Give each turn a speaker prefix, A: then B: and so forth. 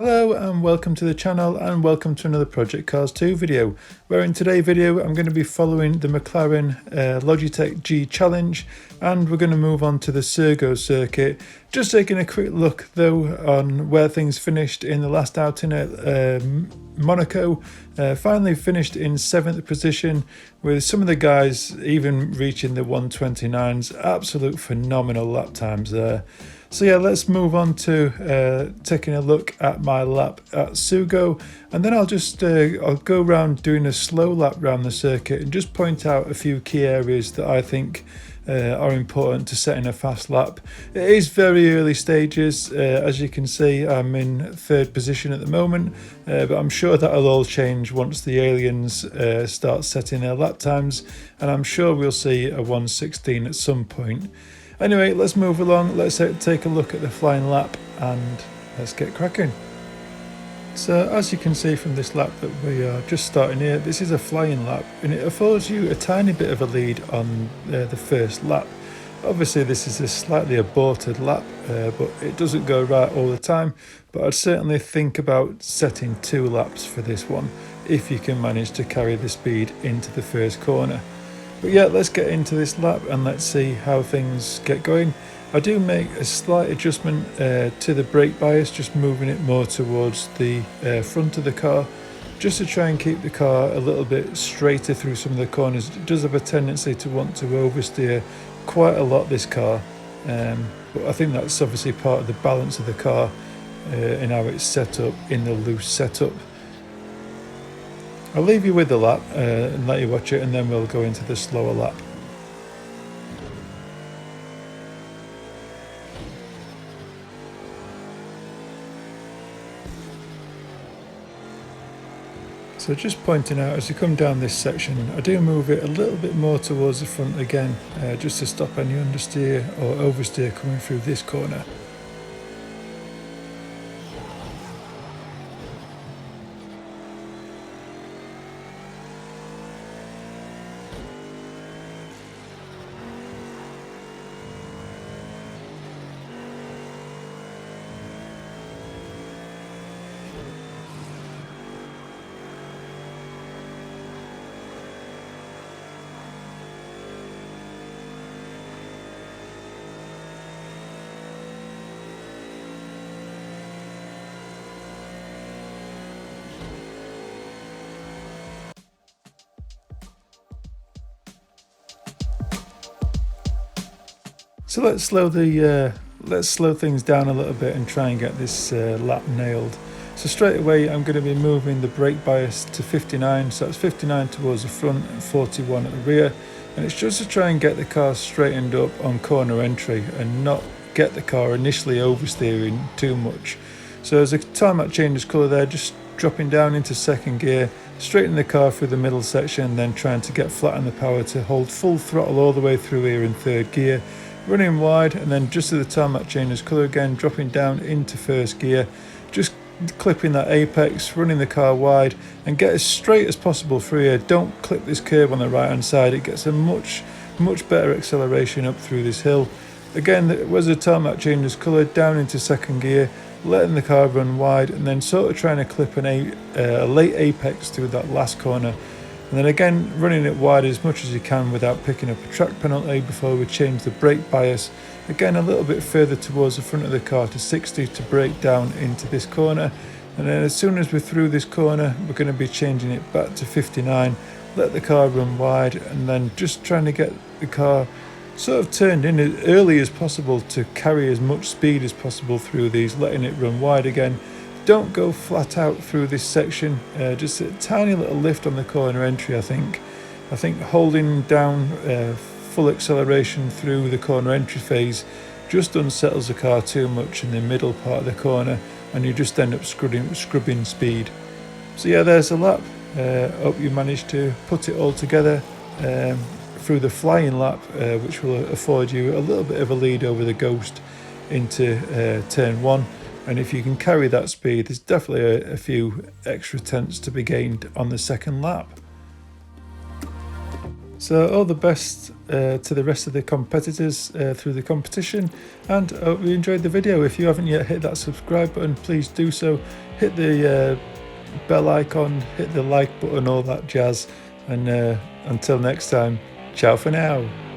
A: Hello and welcome to the channel and welcome to another Project Cars 2 video, where in today's video I'm going to be following the McLaren Logitech G challenge, and we're going to move on to the Sugo circuit. Just taking a quick look though on where things finished in the last outing at Monaco. Finally finished in 7th position, with some of the guys even reaching the 129s. Absolute phenomenal lap times there. So yeah, let's move on to taking a look at my lap at Sugo, and then I'll just I'll go around doing a slow lap around the circuit and just point out a few key areas that I think are important to setting a fast lap. It is very early stages, as you can see I'm in 3rd position at the moment, but I'm sure that'll all change once the aliens start setting their lap times, and I'm sure we'll see a 116 at some point. Anyway, let's move along, let's take a look at the flying lap and let's get cracking. So as you can see from this lap that we are just starting here, this is a flying lap and it affords you a tiny bit of a lead on the first lap. Obviously this is a slightly aborted lap, but it doesn't go right all the time, but I'd certainly think about setting 2 laps for this one if you can manage to carry the speed into the first corner. But yeah, let's get into this lap and let's see how things get going. I do make a slight adjustment to the brake bias, just moving it more towards the front of the car, just to try and keep the car a little bit straighter through some of the corners. It does have a tendency to want to oversteer quite a lot, this car, but I think that's obviously part of the balance of the car in how it's set up in the loose setup. I'll leave you with the lap and let you watch it, and then we'll go into the slower lap. So just pointing out, as you come down this section, I do move it a little bit more towards the front again, just to stop any understeer or oversteer coming through this corner. So let's slow things down a little bit and try and get this lap nailed. So straight away I'm going to be moving the brake bias to 59, so that's 59 towards the front and 41 at the rear, and it's just to try and get the car straightened up on corner entry and not get the car initially oversteering too much. So as the tarmac changes colour there, just dropping down into 2nd gear, straightening the car through the middle section, then trying to get flat on the power to hold full throttle all the way through here in 3rd gear, running wide, and then just as the tarmac changes colour again, dropping down into 1st gear, just clipping that apex, running the car wide and get as straight as possible through here. Don't clip this curve on the right hand side, it gets a much better acceleration up through this hill. Again, as the tarmac changes colour, down into 2nd gear, letting the car run wide and then sort of trying to clip a late apex through that last corner. And then again, running it wide as much as you can without picking up a track penalty before we change the brake bias. Again, a little bit further towards the front of the car to 60 to brake down into this corner. And then as soon as we're through this corner, we're going to be changing it back to 59, let the car run wide, and then just trying to get the car sort of turned in as early as possible to carry as much speed as possible through these, letting it run wide again. Don't go flat out through this section, just a tiny little lift on the corner entry. I think holding down full acceleration through the corner entry phase just unsettles the car too much in the middle part of the corner, and you just end up scrubbing speed. So yeah, there's a lap. Hope you managed to put it all together through the flying lap, which will afford you a little bit of a lead over the Ghost into turn 1. And if you can carry that speed, there's definitely a few extra tenths to be gained on the 2nd lap. So all the best to the rest of the competitors through the competition, and I hope you enjoyed the video. If you haven't yet hit that subscribe button, please do so. Hit the bell icon, hit the like button, all that jazz, and until next time, ciao for now.